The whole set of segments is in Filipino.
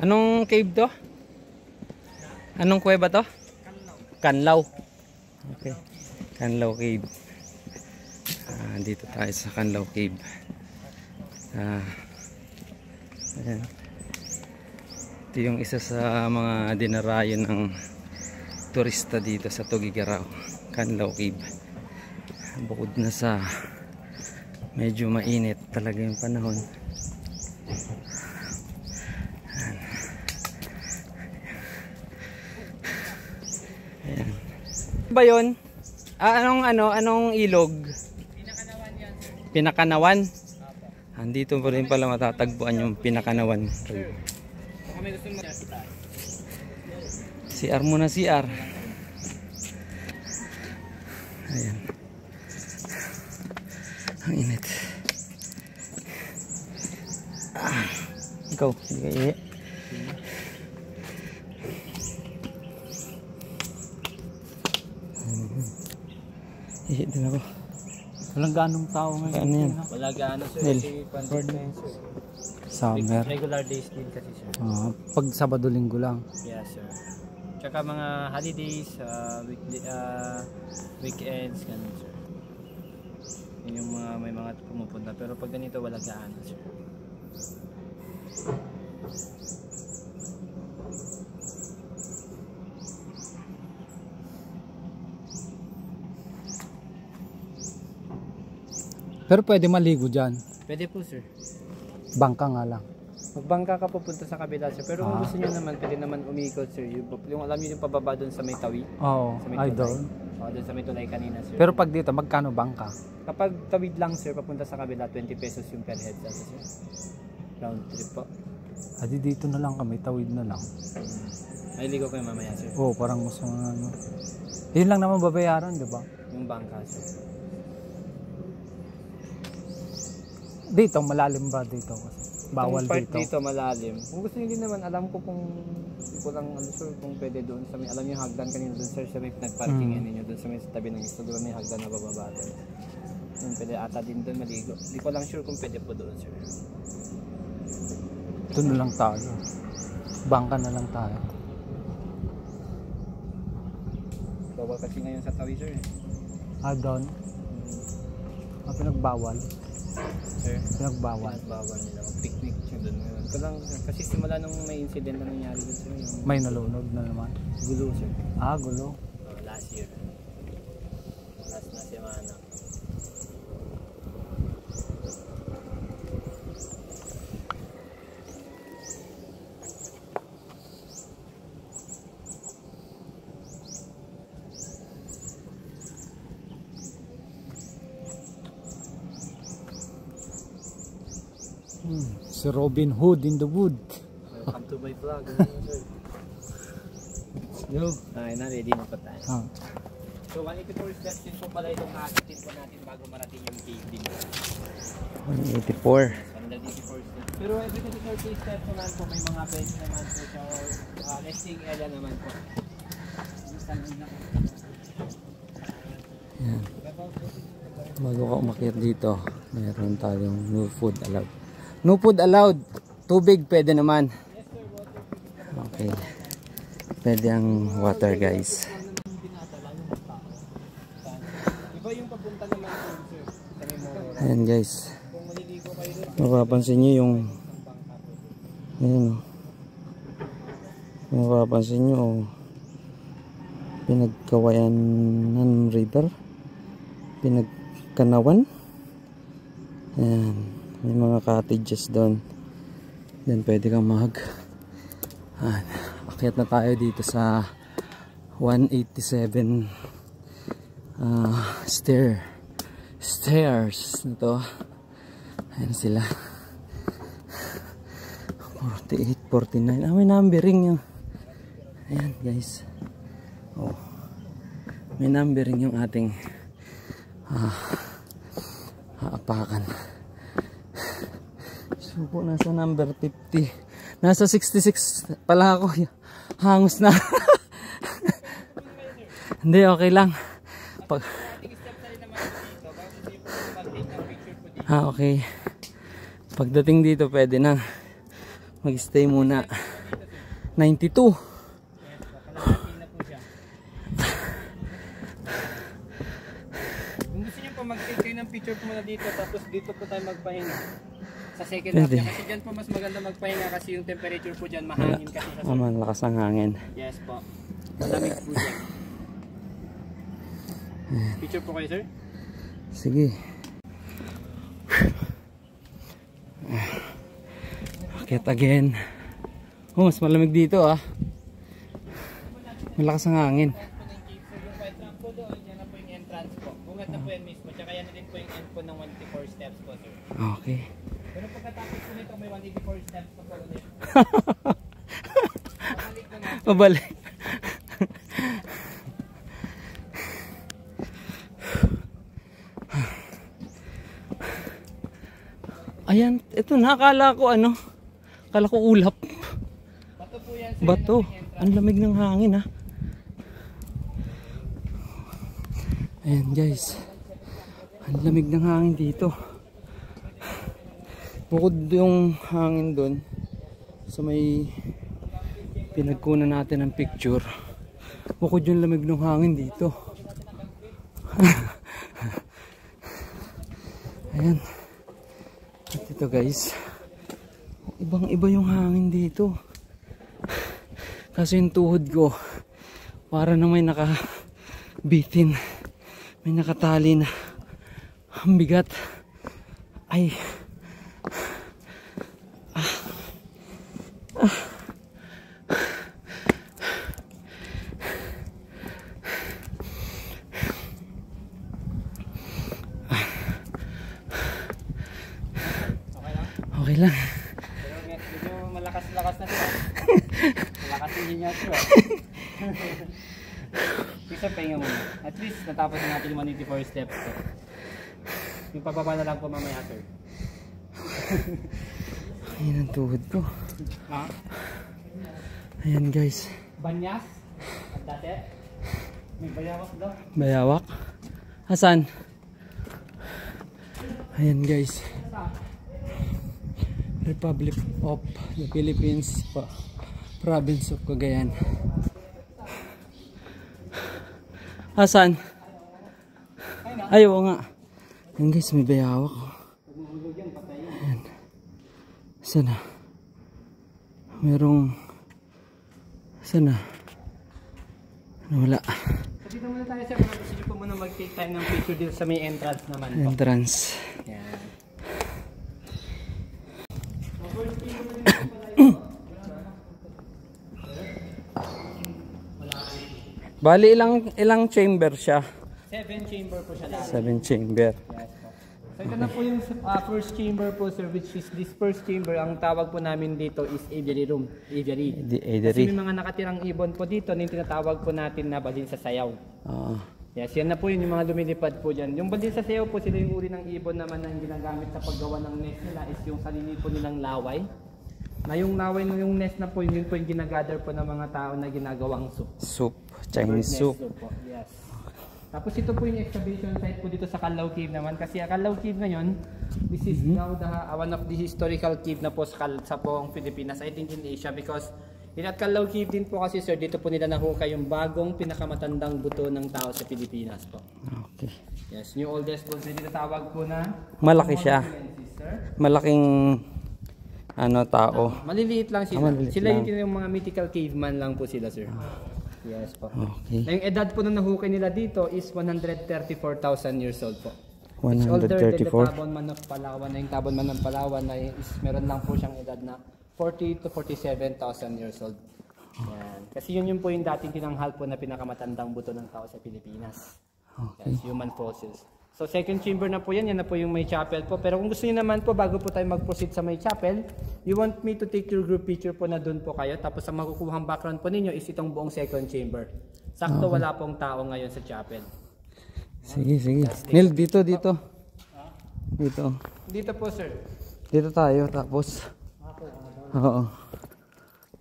Anong cave to? Anong kuweba to? Canlaw. Okay. Canlaw Cave. Dito tayo sa Canlaw Cave. Ayan. Ito yung isa sa mga dinarayo ng turista dito sa Tuguegarao, Canlaw Cave. Bukod na sa medyo mainit talaga yung panahon, ayan. Ba yun? Anong ilog? Pinakanawan yan. Pinakanawan? Andito pa rin pala matatagpuan yung Pinakanawan. Baka may gusto mo nakita. CR muna CR. Ayan. Ang init. Ikaw, hindi ka ihi. Ihi din ako. Walang ganong tao ngayon. Ano yan? Wala gaano sir. Nel. Kasi pandemic sir. Summer. Regular days din kasi sir. Pag Sabado Linggo lang. Yes sir. Tsaka mga holidays, weekends, ganun sir. Yun yung mga may mga pumupunta. Pero pag ganito wala gaano sir. Pero pwede maligo dyan. Pwede po sir. Bangka nga lang. Magbangka ka pupunta sa kabila sir. Pero kung gusto nyo naman, pwede naman umikot sir. Yung alam nyo yung pababa doon sa may tawi. Oo, Sa may ay tulay. doon. Oo, doon sa may tulay kanina sir. Pero pag dito, magkano bangka? Kapag tawid lang sir, papunta sa kabila, 20 pesos yung per head sir. Round trip po. Adi dito na lang kami, tawid na lang. Ay, ligo kayo mamaya sir. Oo, parang gusto nga ano. Yun lang naman babayaran, di ba? Yung bangka sir. Dito, malalim ba dito? Bawal Itong part dito. malalim. Kung gusto niyo din naman, alam ko kung hindi ko lang sure kung pwede doon sa may, alam niyo hagdan kanina doon sir, sa may nagparking ninyo doon sa may tabi ng isto, doon may hagdan na bababa doon. Yung pwede ata din doon maligo. Hindi ko lang sure kung pwede po doon sir. Ito na lang tayo. Bangka na lang tayo. Bawal kasi ngayon sa tawi sir. Doon. Pinagbawal. Sir? Pinagbawal. Bawal nila mag-picnic siya doon ngayon. Kasi simula nung may incident na nangyari doon sir. Yung May nalunod na naman. gulo sir. Gulo. Last year. Last na semana. Si Robin Hood in the wood. Welcome to my vlog. Yo. Ay na, ready na pa tayo. So 184 steps din po pala itong akitin po natin bago marating yung cave din. 184. 184 steps. Pero every 30 steps naman po may mga bench naman po siya or resting area naman po. Yan. Bago ka umakyat dito, meron tayong no food allowed. No food allowed. Tubig pwede naman. Okay. Pwede ang water guys. Iba yung papunta naman po sir. Ayan guys. Kung maliligo kayo doon, Mapapansin nyo yung ayan, mapapansin nyo Pinagkawayanan River, Pinagkanawan. Ayan, may mga cottages doon. Then pwede kang akyat na tayo dito sa 187 stairs na to. Ayan sila, 48, 49. May numbering yung ayan guys. May numbering yung ating haapakan. Supo nasa number 50. Nasa 66 pala ako. Hangos na. Hindi, okay lang. Okay. Pagdating dito pwede na mag-stay muna. 92. Kalahati na po siya. Kung gusto niyo po mag-take kayo ng picture po muna dito, tapos dito po tayo magpahinga. Sa second half niya. Kasi dyan po mas maganda magpahinga kasi yung temperature po dyan mahangin kasi sa Malakas ang hangin. Yes po. Malamig po dyan. Picture po kayo, sir? Sige. Akit again. Oh, mas malamig dito ah. Malakas ang hangin. Yung white ramp po doon, yan na po yung entrance po. Bungat na po yan mismo. Tsaka yan na din po yung end po ng 184 steps po, sir. Okay. Pero pagkatapos po nito, may 184 steps pa po ulit. Pabalik ko na. Pabalik. Ayan, ito na, akala ko ano, akala ko ulap. Bato po yan, sir. Bato, ang lamig ng hangin ha. Ayan guys, ang lamig ng hangin dito. Bukod yung hangin doon, sa may pinagkunan natin ng picture, bukod yung lamig ng hangin dito. Ayan. At ito guys, ibang iba yung hangin dito. Kasi yung tuhod ko para na may nakabitin, may nakatali na ang bigat. Ay okay lang. Pero medyo malakas-lakas na siya. Malakas din niya ito. Isa pahinga muna. At least natapos na natin yung 184 steps. So. Yung pababa na lang po mamaya, sir. Ayan ang tuhod ko. Ha? Ayan guys. Banyas? At dati? May bayawak daw. Bayawak. Hasan? Ayan guys. Republic of the Philippines, Province of Cagayan. Hasan? Ay, oo nga. Ayan guys, may bayawak. Ayan. Sana? Merong... Sana? Wala. So dito muna tayo, sir. Gusto nyo po muna mag-take time ng picture dito sa may entrance naman po. Entrance. Yan. Bali ilang chamber siya? 7 chamber po siya lahat. 7 chamber. Yes po. So ito na po yung first chamber po, sir, which is this first chamber. Ang tawag po namin dito is aviary room. Aviary. Kasi may mga nakatirang ibon po dito na yung tinatawag po natin na balin sa sayaw. Yes, yan na po yun, yung mga lumilipad po dyan. Yung balin sa sayaw po, sila yung uri ng ibon naman na ginagamit sa paggawa ng nest nila is yung sarili po nilang laway. Na yung laway na yung nest na po, yun po yung ginagather po ng mga tao na ginagawang soup. Soup, Chinese soup. Po. Yes. Tapos ito po yung excavation site po dito sa Calao Cave naman. Kasi ang Calao Cave ngayon, this is now one of the historical cave na po sa buong Pilipinas. I think in Asia because in at Calao Cave din po kasi, sir, dito po nila nahukay yung bagong pinakamatandang buto ng tao sa Pilipinas po. Okay. Yes, new oldest buto. Dito tawag po na malaki siya. Malaking tao. Maliliit lang sila. Maliliit sila lang. yung mga mythical caveman lang po sila, sir. Yes po. Okay. Na yung edad po na nahukay nila dito is 134,000 years old po. It's older than the 134. Tabon Man of Palawan. Na yung Tabon Man ng Palawan na is meron lang po siyang edad na 40 to 47,000 years old. Yan. Kasi yun po yung dating tinanghal po na pinakamatandang buto ng tao sa Pilipinas. Okay. Yes, human fossils. So second chamber na po yan na po yung may chapel po. Pero kung gusto niyo naman po, bago po tayo mag-proceed sa may chapel, you want me to take your group picture po na doon po kayo. Tapos ang makukuhang background po ninyo is itong buong second chamber. Sakto wala pong tao ngayon sa chapel. Sige, sige. Neil, dito. Dito. Dito po, sir. Dito tayo, tapos. Oo.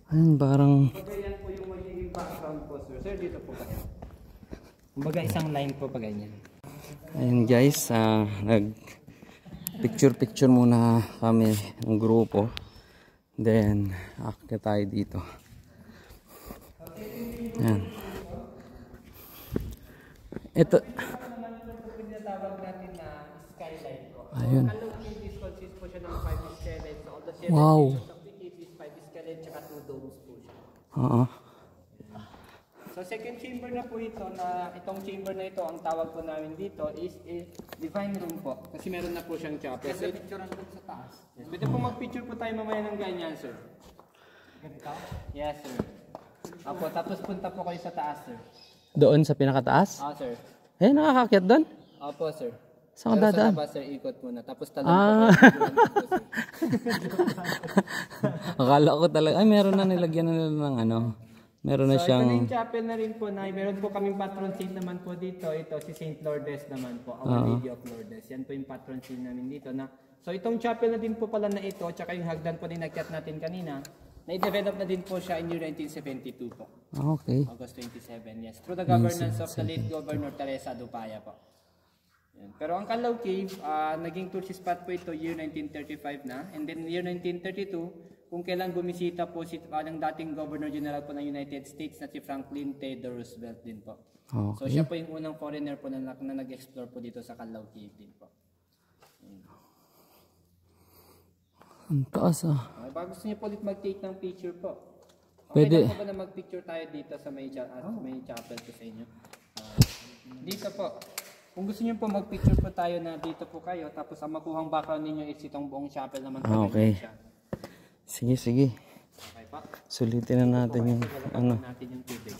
Ayun, parang... Yan po yung magiging background po, sir. Sir, dito po kayo. Kumbaga isang line po pa ganyan. Ayun guys, nag picture muna kami ng grupo. Then, akit tayo dito. Yan. Ito. Tinatawag natin na skylight po. Ayun. Ang low cave is consist po siya ng 5 skylight. So all the 7 Wow. sections of the cave is 5 skylight tsaka 2 domes po siya. Oo. So second chamber na po ito, na itong chamber na ito, ang tawag po namin dito is a divine room po. Kasi meron na po siyang chapel. So picture doon sa taas. Yes. Pwede po mag-picture po tayo mamaya ng ganyan, sir. Yes, sir. Opo, tapos punta po kayo sa taas, sir. Doon sa pinakataas? Sir. Eh, nakakakyat doon? Opo, sir. Saan Pero ka sa dadaan? labas, sir, ikot muna. Tapos talon Ah. po kayo. Akala ko talaga, ay meron na nilagyan na nila ng ano. Meron na So, ito na siyang... yung chapel na rin po na meron po kaming patron saint naman po dito. Ito si Saint Lourdes naman po, Our Lady of Lourdes. Yan po yung patron saint namin dito. So itong chapel na din po pala na ito, tsaka yung hagdan po din nag-chat natin kanina, na-develop na din po siya in year 1972 po. Okay. August 27, yes. Through the governance of the late Governor Teresa Dupaya po. Yan. Pero ang Canlaw Cave, naging tourist spot po ito year 1935 na. And then year 1932, kung kailan bumisita po si ng dating Governor General po ng United States na si Franklin Theodore Roosevelt din po. Okay. So siya po yung unang foreigner po na nag-explore po dito sa Canlaw Cave din po. Ang taas ah. Okay, bago gusto niyo po ulit mag-take ng picture po. Pwede. Okay lang po ba na mag-picture tayo dito sa may chapel po sa inyo? Dito po. Kung gusto niyo po mag-picture po tayo na dito po kayo, tapos ang makuhang background ninyo is itong buong chapel naman po. Okay. Siya. Sige, sige. Okay pa. Sulitin na natin yung ano. Natin yung tubig.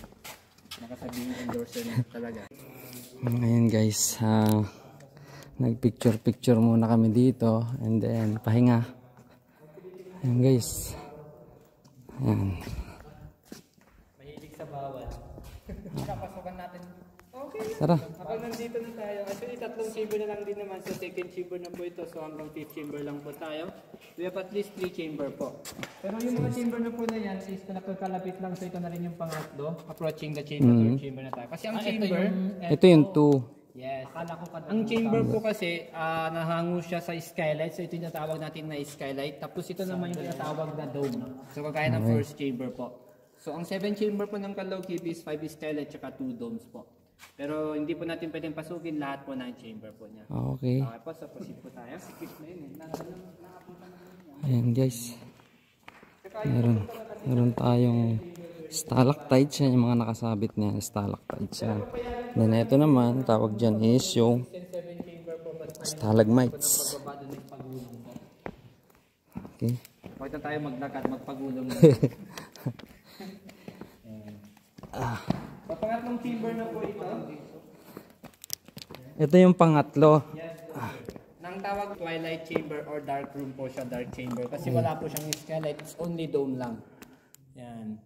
Nakasabing endorser na talaga. Ngayon guys, nag-picture muna kami dito and then pahinga. Ayan guys. Ayan. Mahilig sa bawal. Kapasukan natin. Okay. Tara. Kapag nandito na tayo, actually tatlong chamber na lang din naman. So second chamber na po ito. So hanggang fifth chamber lang po tayo. We have at least 3 chamber po. Pero yung mga chamber na po na yan is kalapit lang. So ito na rin yung pangatlo. Approaching the chamber, third chamber na tayo. Kasi ang chamber... Ito yung 2. Yes. Ang chamber po kasi nahango siya sa skylight. So ito yung natawag natin na skylight. Tapos ito naman yung natawag na dome. So kagaya ng first chamber po. So ang 7 chamber po ng Canlaw Cave is 5 skylight tsaka 2 domes po. Pero hindi po natin pwedeng pasukin lahat po ng chamber po niya. Okay. Okay po, so proceed po tayo. Ayan guys. Meron tayong stalactites yan, yung mga nakasabit niyan, stalactites yan. Then ito naman, tawag dyan is yung stalagmites. Okay. Huwag na tayo maglakad, magpagulong. So pangatlong chamber na po ito. Ito yung pangatlo. Yes. Nang tawag twilight chamber or dark room po siya, dark chamber. Kasi wala po siyang skylight, it's only dome lang. Yan.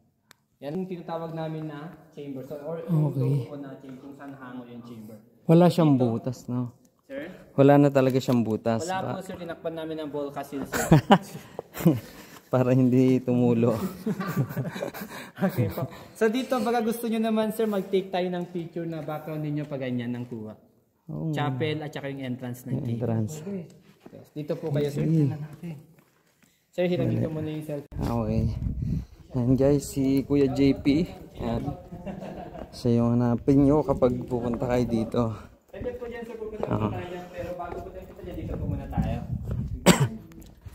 Yan yung tinatawag namin na chamber. So, or yung dome po na chamber, kung saan hango yung chamber. Wala siyang butas, no? Sir? Wala na talaga siyang butas. Wala po sir, tinakpan namin ng ball kasi sir. Para hindi tumulo. Okay po. So dito, baka gusto nyo naman sir, mag-take tayo ng picture na background ninyo pag ganyan ng kuha. Oh, Chapel at saka yung entrance ng cave. entrance. Yes. Dito po kayo sir. Sir, hirapin ko muna yung cellphone. Okay. Yan guys, si Kuya JP. Yan. Siya yung hanapin nyo kapag pupunta kayo dito. Pwede po dyan sir, pupunta po tayo. Pero bago po tayo punta dyan, dito po muna tayo.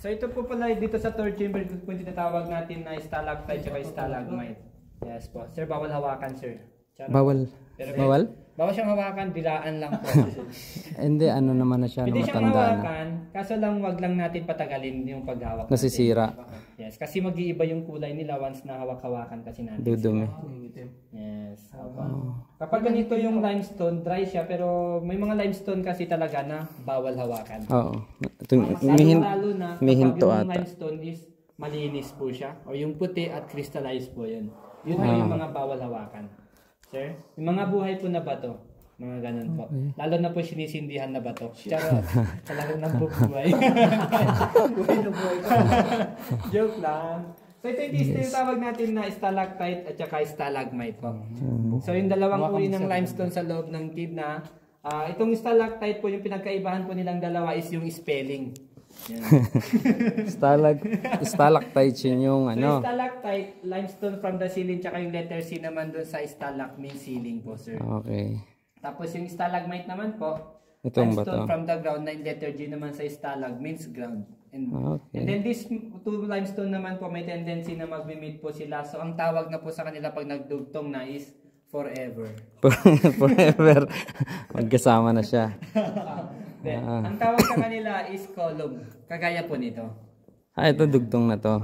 So ito po pala dito sa third chamber, ito po yung tinatawag natin na stalactite at stalagmite. Yes po. Sir, bawal hawakan sir. Charot. Bawal. Pero, Bawal? Bawal siyang hawakan, dilaan lang po. Hindi, ano naman na siya, Pwede na siyang matanda na. hawakan, kaso lang wag lang natin patagalin yung paghawak. Nasisira. Yes, kasi mag-iiba yung kulay nila once na hawak-hawakan kasi natin. Dudumi. Yes. Kapag ganito yung limestone, dry siya, pero may mga limestone kasi talaga na bawal hawakan. Oo. Lalo na Mihinto kapag yung ata. limestone is malinis po siya, o yung puti at crystallized po yun. Yun po yung mga bawal hawakan. Sir, yung mga buhay po na bato, mga ganun po. Lalo na po sinisindihan na bato. Charot. Talagang nang buhay. Buhay na buhay. Joke lang. So ito yung tawag natin na stalactite at saka stalagmite po. So yung dalawang uri ng limestone sa loob ng cave na itong stalactite po, yung pinagkaibahan po nilang dalawa is yung spelling. Yan. Stalactites yun yung So, ano. stalactite, limestone from the ceiling, tsaka yung letter C naman doon sa stalak means ceiling po, sir. Okay. Tapos yung stalagmite naman po, Itong ba limestone to? from the ground, na yung letter G naman sa stalag means ground. And Okay. then this two limestone naman po, may tendency na mag-meet po sila. So ang tawag na po sa kanila pag nagdugtong na is forever. Forever. Magkasama na siya. Then, ang tawag sa kanila is column. Kagaya po nito. Ito dugtong na to.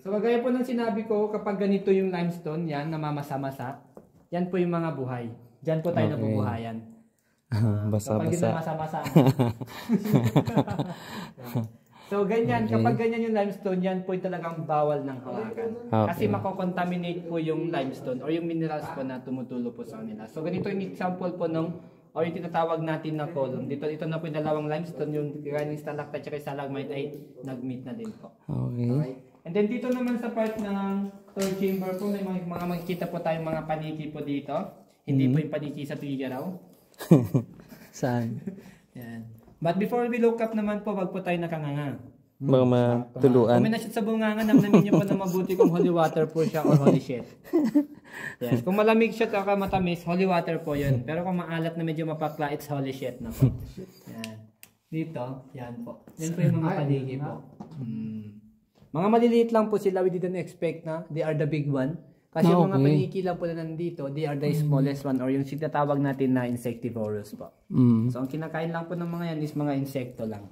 So kagaya po ng sinabi ko, kapag ganito yung limestone, yan, namamasa-masa, yan po yung mga buhay. Diyan po tayo nabubuhayan. Kapag yun Basa-basa. namasa-masa. So ganyan, kapag ganyan yung limestone, yan po yung talagang bawal ng hawakan. Kasi makokontaminate po yung limestone or yung minerals po na tumutulo po sa kanila. So ganito yung example po nung or yung tinatawag natin na column. Ito na po yung dalawang limestone, yung galing stalactite at stalagmite ay nag-meet na din po. Okay. Alright. And then dito naman sa part ng third chamber po, may mga makikita po tayong mga paniki po dito. Hindi po yung paniki sa Tugigaraw. Saan? Yan. But before we look up naman po, wag po tayo nakanganga. Mga matuluan. Kung may na-shoot sa bunganga, namnamin niyo po na mabuti kung holy water po siya or holy shit. Yes. Kung malamig siya at matamis, holy water po yun. Pero kung maalat na medyo mapakla, it's holy shit na po. Yan. Dito, yan po. Yan po yung mga paligi po. Mga maliliit lang po sila, we didn't expect na they are the big one. Kasi yung mga paniki lang po na nandito, they are the smallest one or yung sinatawag natin na insectivorous po. So ang kinakain lang po ng mga yan is mga insekto lang.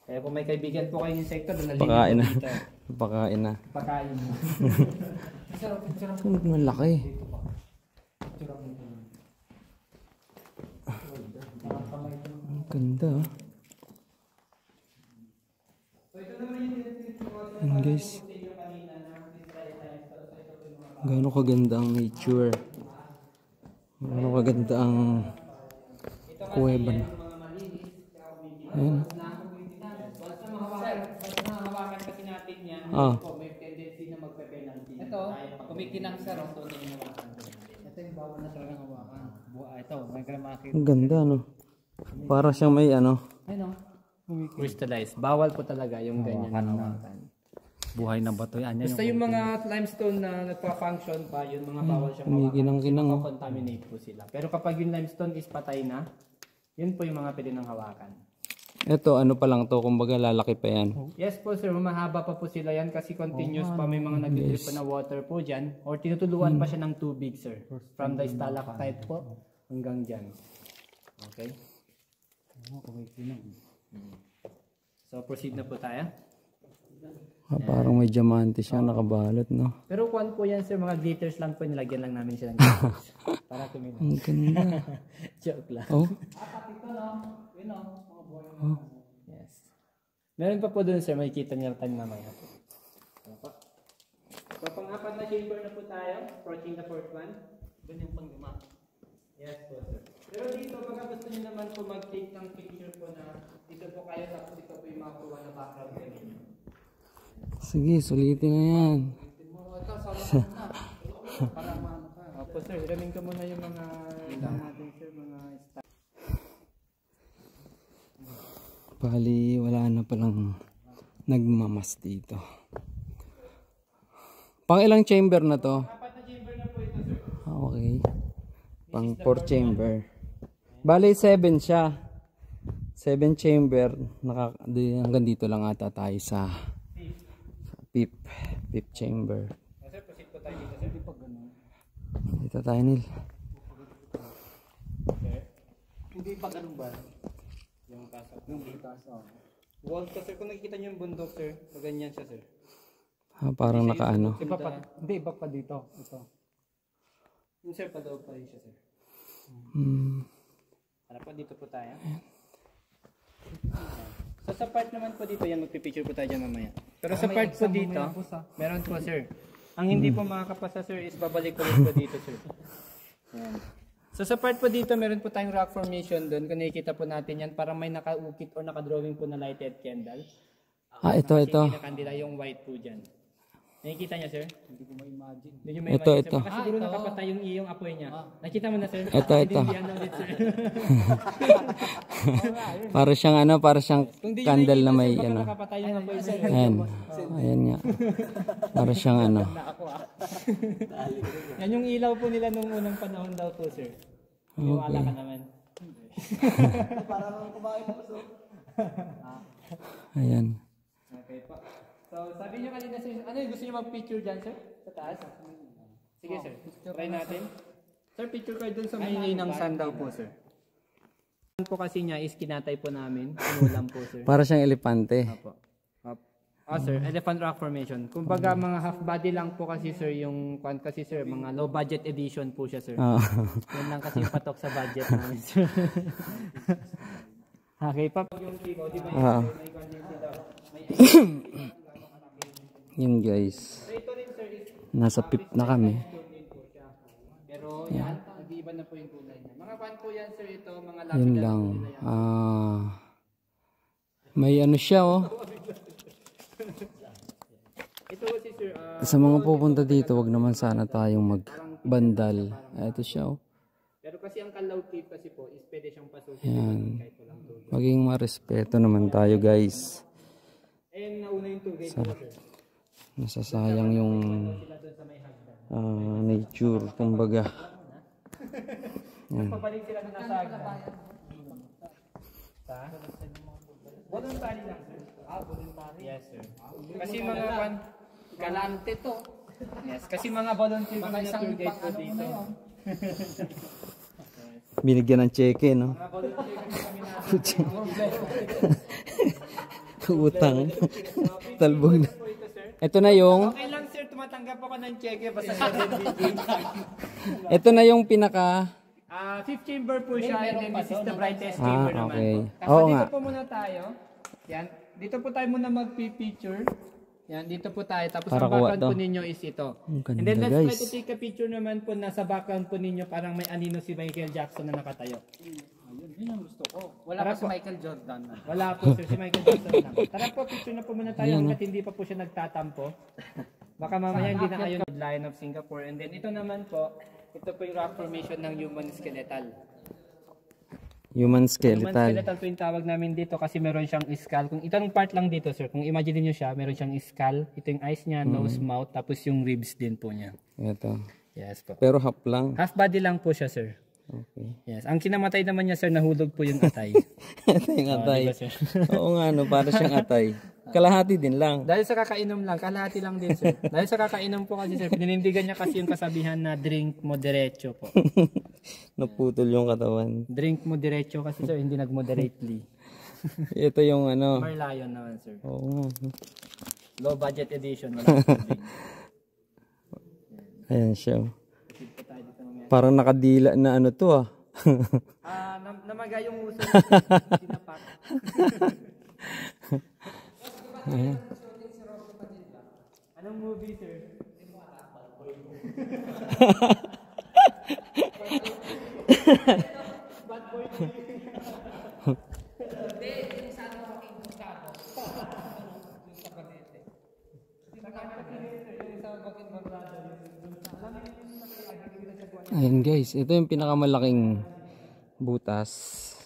Kaya kung may kaibigan po kayong insekto, doon Pakain na. dito. Pakain na. Pakain mo. Ano naman laki? Ang ganda. Ayan guys. Gaano kaganda ang nature. Gaano kaganda ang kuweba na. Ayan. Hawakan kasi natin yan, may tendency na magpe-penalty. Ito, kumikinang sa roto na yung hawakan. Ito yung bawal na talagang hawakan. Ito, may gramakit. Ang ganda no. Para siyang may ano. Ano? Crystallized. Bawal po talaga yung ganyan na hawakan. Buhay na bato yan. Basta yung mga limestone na nagpa-function pa, yun mga bawal siyang hawakan. Kumikinang-kinang. Contaminate po sila. Pero kapag yung limestone is patay na, yun po yung mga pwede ng hawakan. Ito ano pa lang to, kumbaga lalaki pa yan. Yes po sir, mahaba pa po sila yan kasi continuous pa, may mga nag-drip pa na water po dyan or tinutuluan pa siya ng tubig sir. From the stalactite po hanggang dyan. Okay? So proceed na po tayo. Parang may diamante siya nakabalot no. Pero kung po yan sir, mga glitters lang po, nilagyan lang namin siya ng glitters. Para tumila. Ang ganda. Joke lang. Oh. Yes. Meron pa po dun sir, makikita niyo tayo mamaya. So pang-apat na chamber na po tayo, approaching the fourth one. Doon yung pang-lima. Yes po sir. Pero dito, pag gusto niyo naman po mag-take ng picture po na dito po kayo, tapos dito po yung makuha na background kayo. Sige, sulitin na yan. Opo sir, hiramin ko muna yung mga natin sir, mga staff. Bali, wala na palang nagmamas dito. Pang ilang chamber na to? Apat na chamber na po ito sir. Okay. Pang 4 chamber. Bali, 7 siya. 7 chamber. Hanggang dito lang ata tayo sa fifth chamber. Sir, proceed po tayo dito sir. Dito tayo Nil. Hindi pa ganun ba? Yung taas. Yung taas. Wall ko sir, kung nakikita niyo yung bundok sir, ganyan siya sir. Parang nakaano. Iba pa, hindi, iba pa dito. Ito. Yung sir, padaw pa rin siya sir. Para po dito po tayo. So sa part naman po dito, yan magpipicture po tayo dyan mamaya. Pero sa part po dito, meron po sir. Ang hindi po makakapasa sir is babalik ko rin po dito sir. Yan. So sa part po dito, meron po tayong rock formation doon. Kung nakikita po natin yan, parang may nakaukit or nakadrawing po na lighted candle. Ito. Hindi nakandila yung white po dyan. Nakikita niya, sir? Hindi ko ma-imagine. Hindi niyo Ito, ma-imagine, sir. ito. Baka siguro nakapatay yung iyong apoy niya. Nakita mo na, sir? Ito. Hindi yan ulit, sir. Para siyang ano, para siyang Kung di candle na may baka ano. nakapatay yung apoy, sir. Ayan. Ayan nga. Para siyang ano. Yan yung ilaw po nila nung unang panahon daw po, sir. Iwala ka naman. Ayan. Okay po. So, sabi niyo kanina, sir, ano yung gusto niyo mag-picture dyan, sir? Sa taas? Sige, sir. Try natin. Sir, picture kayo dun sa may ng sun daw po, sir. Ang po kasi niya is kinatay po namin. Pinulam po, sir. Para siyang elepante. Opo. Sir, elephant rock formation. Kumbaga mga half body lang po kasi, sir, yung kwan kasi, sir, mga low budget edition po siya, sir. Oo. Yan lang kasi yung patok sa budget namin, sir. Okay, pa yung keyboard, di ba Oo. may content daw? Yun guys. So, ito rin, sir, is Nasa pip na kami. pero yan, nag-iiba na po yung kulay niya. Mga kwan po yan, sir, ito, mga Yun lapid lang. May ano siya oh. Ito kasi, sir, Sa mga pupunta dito, wag naman sana tayong magbandal. Ito siya oh. pero kasi ang Kalaw Cave kasi po is pwede siyang pasukin Yan. kahit walang tubig. Maging marespeto naman tayo guys. And nauna yung tubig po, sir. Nasasayang yung nature, kumbaga. Yan. Pabalik sila na nasa hagdan. Voluntary lang, sir. Voluntary? Yes, sir. Kasi mga kwan, galante to. Yes, kasi mga volunteer na tour guide po dito. Binigyan ng cheque, no? Mga volunteer kami na Utang. Talbog na. Ito na yung, okay lang, sir, tumatanggap ako ng cheque basta sa NBG. ito na yung pinaka, Fifth chamber po siya and then this is the brightest chamber naman. okay. Tapos Oo dito nga. po muna tayo. Yan. Dito po tayo muna mag-picture. Yan, dito po tayo. Tapos Para ang kuha background to. po ninyo is ito. Ang ganda, And then let's try guys. to take a picture naman po na sa background po ninyo parang may anino si Michael Jackson na nakatayo. Yun ang gusto ko. Wala pa si Michael Jordan. Wala po, sir, si Michael Jackson lang. Tara po, picture na po muna tayo hanggat hindi pa po siya nagtatampo. Baka mamaya hindi na kayo Lion of Singapore. And then ito naman po, ito po yung rock formation ng human skeletal. Human Human skeletal. skeletal po yung tawag namin dito kasi meron siyang skull. Kung itong part lang dito, sir, kung imagine niyo siya, meron siyang skull. Ito yung eyes niya, nose, mouth, tapos yung ribs din po niya. Ito. Yes po. Pero half lang. Half body lang po siya, sir. Okay. Yes. Ang kinamatay naman niya, sir, nahulog po yung atay. Ito yung atay. diba, sir? Oo nga, no, para siyang atay. Kalahati din lang. Dahil sa kakainom lang, kalahati lang din, sir. Dahil sa kakainom po kasi, sir, pininindigan niya kasi yung kasabihan na drink mo diretso po. Naputol yung katawan. Drink mo diretso kasi, sir, hindi nag-moderately. Ito yung ano. Merlion naman, sir. Oo nga. Low budget edition. Walang tubig. Ayan siya. oh. Dito po tayo dito mamaya. Parang nakadila na ano to ah. Namaga yung uso. Sinapak. Anong movie, sir? Bad boy. Ayan guys, ito yung pinakamalaking butas.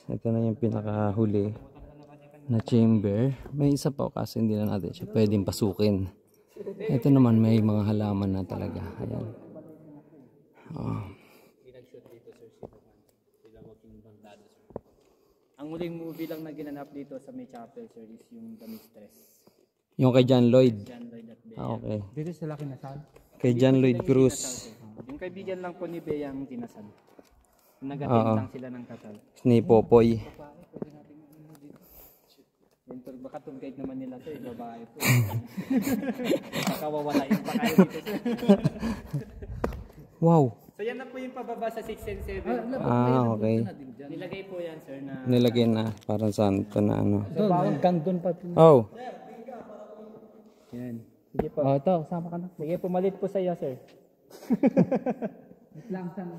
Ito na yung pinakahuli na chamber. May isa pa kasi hindi na natin siya pwedeng pasukin. Ito naman may mga halaman na talaga. Ayan. Oh. Ang huling movie lang na ginanap dito sa may chapel, sir, is yung The Mistress. Yung kay John Lloyd. John Lloyd at Bea. Okay. Dito sila kinasal. Kay John Lloyd Cruz. Yung kaibigan lang po ni Bea ang kinasal. Nagating lang sila ng kasal. Ni Popoy. Baka tour guide naman nila to, babae po. Baka wawalain pa kayo dito, sir. Wow. So yan na po yung pababa sa 6 and 7. Okay. Nilagay po yan, sir, na... Nilagay na parang santo na ano. So, hanggang doon pa. Oh. Yan. Sige po. Oh, ito, sama ka na. Sige, pumalit po sa iyo, sir. Lang sana.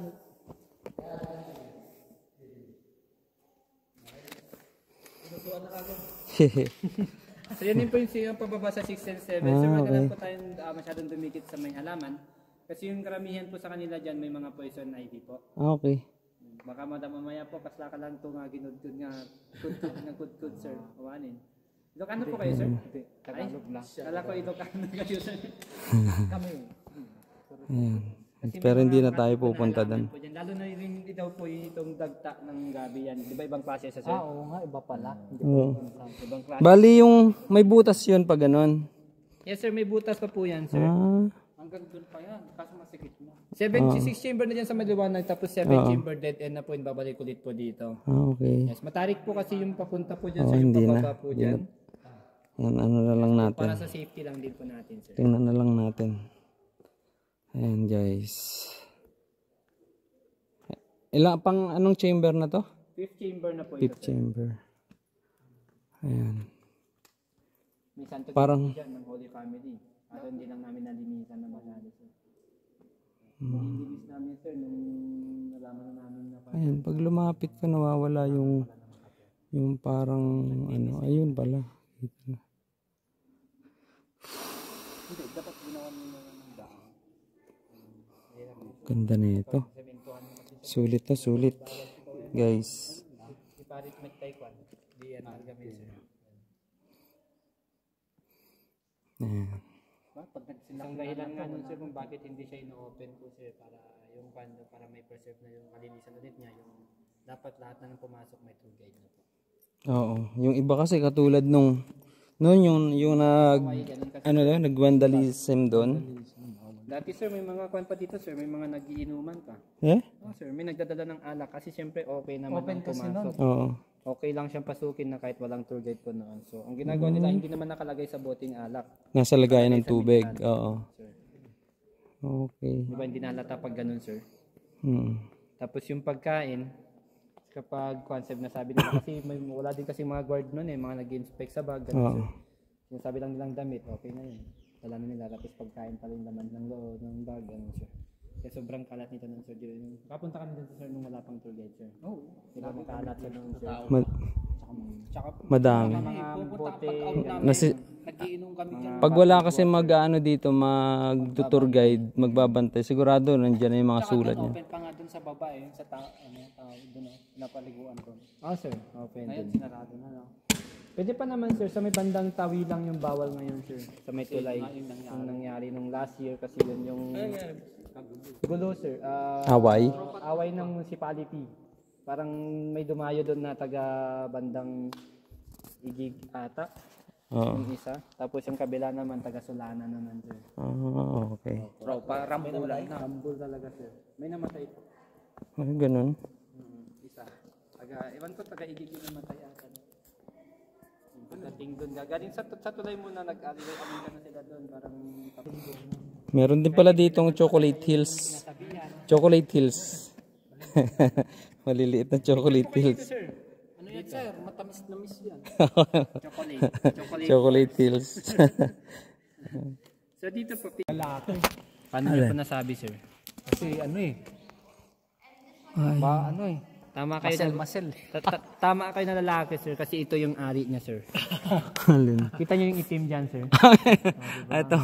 So yan po yung pababa sa 6 and 7. So wag na lang po tayong masyadong dumikit sa may halaman. Kasi yung karamihan po sa kanila dyan may mga poison ivy po. Okay. Baka mamaya po kasla ka lang ito nga ginudgud nga kudkud sir. Kawanin. Ilocano po kayo sir? Tagalog lang. Kala ko Ilocano kayo sir. Kami. Ayan. Pero hindi na tayo pupunta doon. Lalo na rin daw po itong dagta ng gabi yan. Di ba ibang klase sa sir? Oo nga, iba pala. Ibang klase. Bali yung may butas yun pag ganon. Yes sir, may butas pa po yan sir. Hanggang doon pa yan, kaso masikip na. 76 chamber na dyan sa maliwanag, tapos 7 chamber dead end na po, yung babalik ulit po dito. Okay. Yes, matarik po kasi yung papunta po dyan, sir, yung pababa po dyan. Yan, ano na lang natin. Para sa safety lang din po natin, sir. Tingnan na lang natin. Ayan guys. Pang anong chamber na to? 5th chamber na po ito, 5th chamber. Ayan. May santo parang dyan ng Holy Family. At hindi lang namin nalinisan na masyado, sir. Nilinis namin, sir, nung nalaman na namin na ayan, pag lumapit ka nawawala yung parang ano, ayun pala. Hindi, dapat ginawa nyo ng daan. Ganda nito. Sulit na sulit. Guys. Iparit met taekwondo. Di yan ang gamit, sir. Ayan. Pag nagsilang dahilan nga nun sir kung bakit hindi siya ino-open po sir para yung pando para may preserve na yung kalinisan ulit niya yung dapat lahat na nang pumasok may tour guide na po. Oo, yung iba kasi katulad nung yung nag-vandalism doon. Dati sir may mga kwan pa dito sir, may mga nagiinuman pa. Eh? Oh sir, may nagdadala ng alak kasi siyempre okay naman ang pumasok. Oo. Okay lang siyang pasukin na kahit walang tour guide po noon. So, ang ginagawa nila hindi naman nakalagay sa boteng alak. Nasa lagayan ng tubig. Oo. Sir. Okay. Di ba hindi nalata pag ganun, sir? Hmm. Tapos yung pagkain, kapag concept na sabi nila kasi wala din kasi mga guard noon mga nag-inspect sa bag, ganun, sir. Yung sabi lang nilang damit, okay na yun. Wala na nila, tapos pagkain pa rin laman ng loob ng bag, ganun, sir. Kaya sobrang kalat nito ng sir. Kapunta kami dito sir nung wala pang tour guide, sir. Oo. Diba makalat sa nung sir. Madami. Mga bote. Nagiinom kami dyan. Pag wala kasi mag-ano dito, mag-tour guide, magbabantay, sigurado nandiyan na yung mga sulat niya. Open pa nga dun sa baba sa dun napaliguan ko. Ah sir, open din. Sinarado na no. Pwede pa naman sir, sa may bandang tawi lang yung bawal ngayon sir. Sa may tulay yung nangyari nung last year kasi yun yung gulo sir. Away? Away ng municipality. Parang may dumayo doon na taga bandang Igig ata. Yung isa. Tapos yung kabila naman taga Solana naman sir. Okay. Rambul na. Rambul talaga sir. May namatay po. Ay, ganun. Isa. Ewan ko taga Igig yung namatay ata. Pagdating doon, galing sa tulay muna nag-aliway-aliway na sila doon, parang meron din pala ditong Chocolate Hills. Chocolate Hills. Maliliit na Chocolate Hills. Ano yan sir? Matamis na miss yan. Chocolate Hills. So dito po, paano niyo po nasabi sir? Kasi Tama kayo tama kayo na lalaki sir kasi ito yung ari niya sir. Kita niyo yung itim diyan sir. Ito.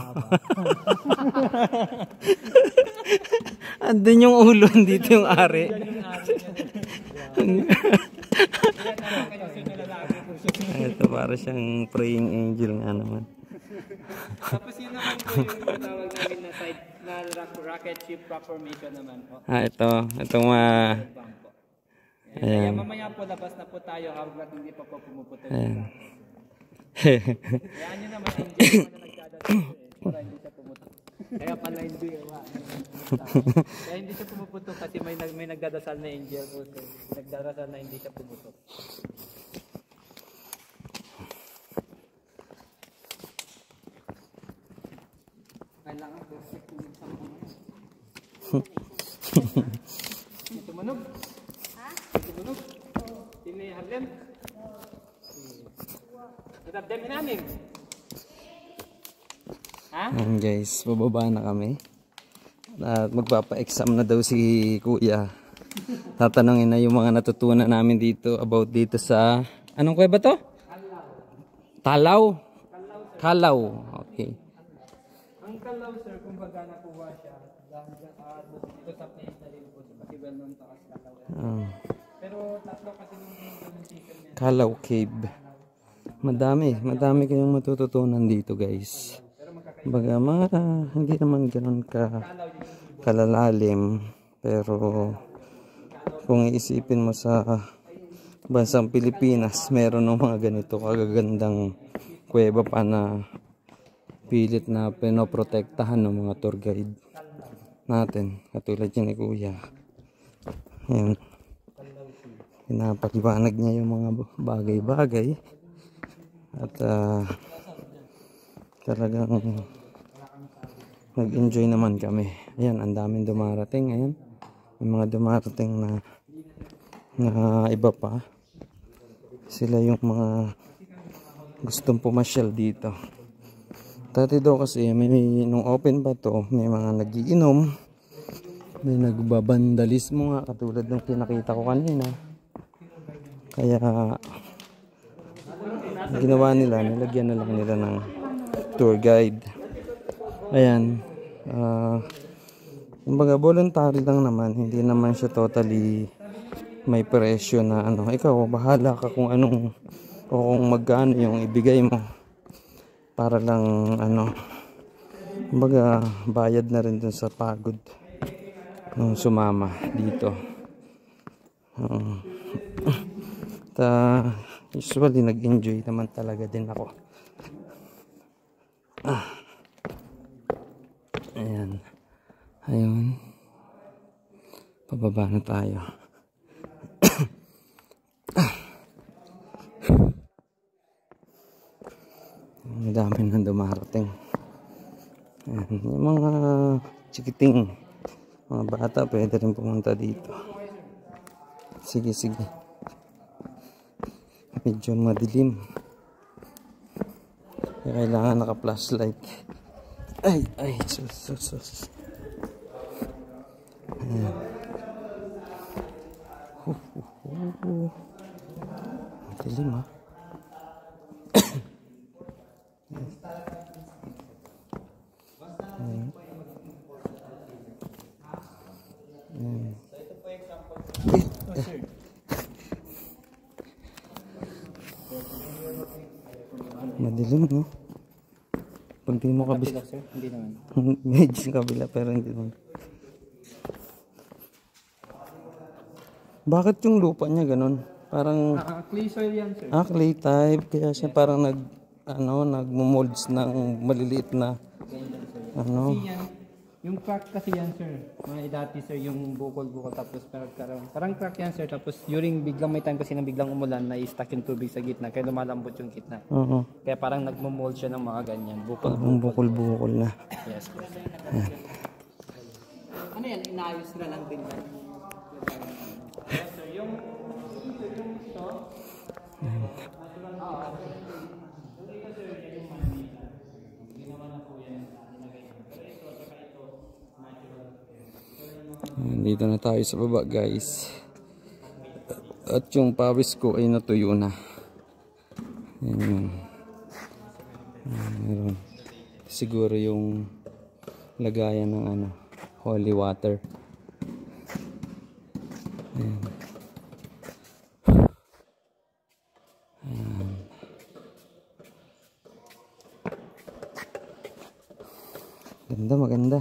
Andun yung ulo dito yung ari. Ito para siyang praying angel nga naman. Tapos yun naman po yung tawag namin na side na rocket ship rock formation naman po. Itong Kaya mamaya po labas na po tayo hanggat hindi pa po pumuputol. Ayan. Kaya nyo naman angel na nagdadasal para hindi siya pumutok. Kaya pala hindi kaya hindi siya pumuputok kasi may nagdadasal na angel po sir. Nagdadasal na hindi siya pumutok. Kailangan perfect yung tumunog? Ha? Tumunog? Sino yung Harlem? Itabdem namin. Ha? Ayan guys, bababa na kami. At magpapa-exam na daw si Kuya. Tatanungin na yung mga natutunan namin dito about dito sa anong kuweba to? Talaw. Kalaw. Okay. Ang Kalaw sir, kumbaga nakuha siya dito sa place na rin po. Kasi well known to as Kalaw. Pero tatlo kasi yung season niya. Kalaw Cave. Madami kayong matututunan dito guys. Baga hindi naman ganoon kalalalim, pero kung iisipin mo sa bansang Pilipinas, meron ng mga ganito kagagandang kuweba pa na pilit na pinoprotektahan ng mga tour guide natin, katulad yun ni Kuya. Ayan, pinapaliwanag niya yung mga bagay-bagay at talagang nag-enjoy naman kami. Ayan, ang daming dumarating. Ayan, may mga dumarating na iba pa. Sila yung mga gustong pumasyal dito. Dati daw kasi nung open pa to, may mga nagiinom, may nagbabandalismo nga katulad ng pinakita ko kanina. Kaya ginawa nila, nilagyan na lang nila ng tour guide. Ayan, kumbaga voluntary lang naman, hindi naman siya totally may presyo na ano, ikaw bahala ka kung anong o kung magkano yung ibigay mo para lang ano, kumbaga bayad na rin dun sa pagod nung sumama dito. Usually nag-enjoy naman talaga din ako. Ayan, ayun, pababa na tayo. Madami nang dumarating. Ayan, yung mga chikiting, mga bata pwede rin pumunta dito. Sige, medyo madilim, kaya kailangan naka-flashlight. Ay, sus. Ayan. Madilim ha. Madilim no? Pag di mo kabila, Hindi naman. medyo kabila pero hindi naman. Bakit yung lupa niya ganun? Parang Clay soil yan sir. clay type, kaya siya parang nagmo-molds ng maliliit na ano. Kasi yan, yung crack kasi yan sir. Mga dati sir, yung bukol tapos parang crack yan sir. Tapos during biglang may time kasi nang biglang umulan na i-stuck yung tubig sa gitna. Kaya lumalambot yung gitna. Kaya parang nagmo-mold siya ng mga ganyan. Bukol na. Yes sir. Ano yan? Inayos na lang din yan. Yes sir, yung ito. Dito na tayo sa baba guys. At yung pawis ko ay natuyo na. Ayan. Meron. Siguro yung lagayan ng ano, holy water. Ayan. Ayan. Maganda.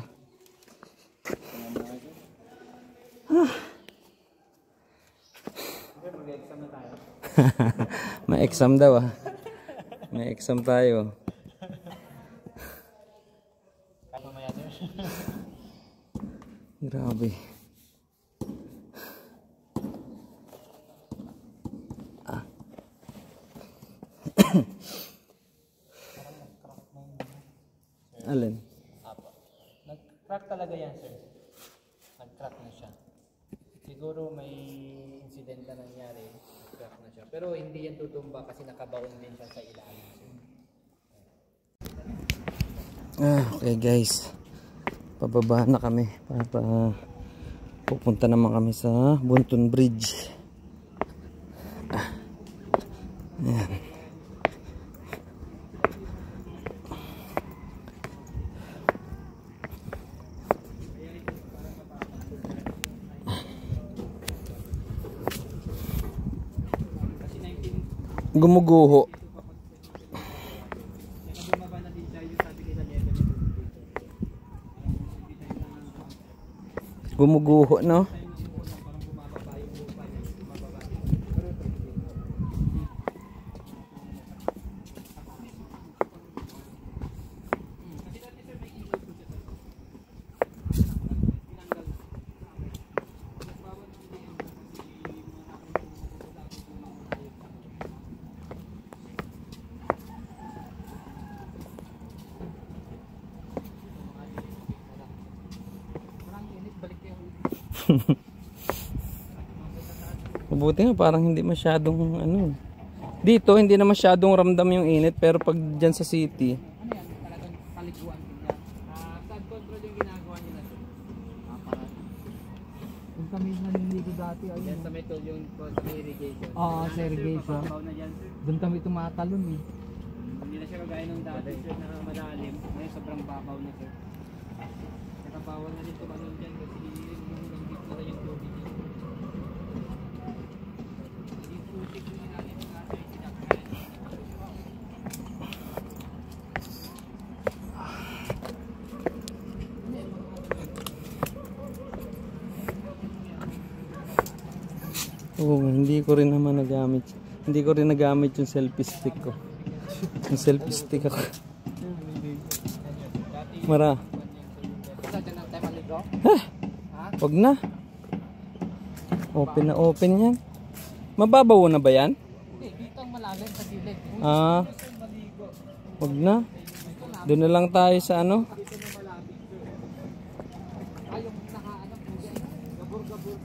May exam daw ah. May exam tayo. Grabe. Alin? Nag-crack talaga yan sir. Nag-crack na siya. Siguro may incident na nangyari. Nag-crack na siya. Pero hindi yan tutumba kasi nakabaon din siya sa ilalim. Okay guys. Pababa na kami para pupunta naman kami sa Bunton Bridge. Ayan. Gumuguho. Gumuguho, no? Mabuti nga parang hindi masyadong ano. Dito hindi na masyadong ramdam yung init, pero pag dyan sa city, Ano yan? Talagang paliguan din yan. Flood control yung ginagawa nila. Kung kami naniligo dati, ayun. Yan sa metal yung irrigation. Oo, sa irrigation. Doon kami tumatalon eh. Hindi na siya kagaya nung dati, sir, na malalim. Ngayon sobrang babaw na, sir. Saka bawal na rin tumalon dyan kasi hanggang dito na yung tubig. Yung putik yung ilalim ng ating sinakyan. oh, hindi ko rin naman nagamit. Hindi ko rin nagamit yung selfie stick ko. Yung selfie stick ako. Mara. Wag na. Open na open yan. Mababaw na ba yan? Hindi, dito ang malalim sa gilid. Ah. Wag na. Doon na lang tayo sa ano. Ay, yung naka-ano po dyan. Gabor-gabor.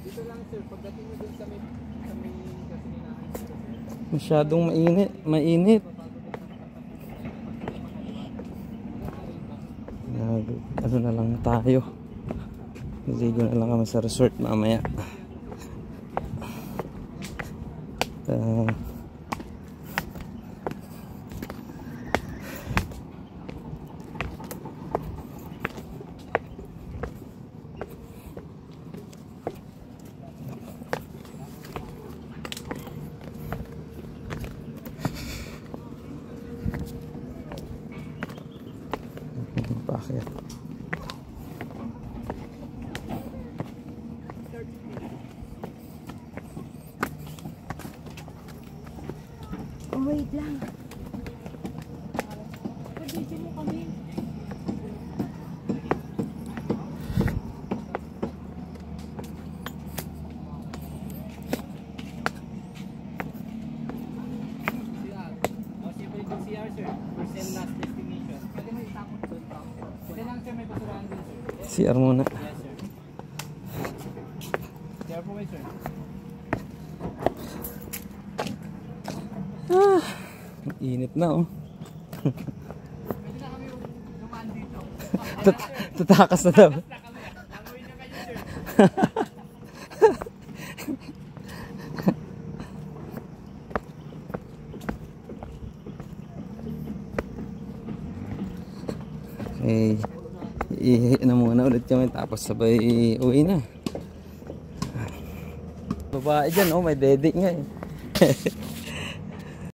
Dito lang, sir. Pagdating mo dun sa may gasolinahan. Masyadong mainit. Mainit. Ano na lang tayo. Ligo na lang kami sa resort mamaya. Bakit? Oh, wait lang. Pag-video mo kami. CR, sir. First and last destination. Pwede mo itapon doon. Pwede lang, sir, may basurahan doon, sir. CR muna. Yes, sir. CR po kayo, sir. Init na oh. Pwede na kami lumaan dito. Tatakas na daw. Langoy na kayo, sir. Eh, ihi na muna ulit kami tapos sabay uwi na. Babae dyan oh, may dede nga eh.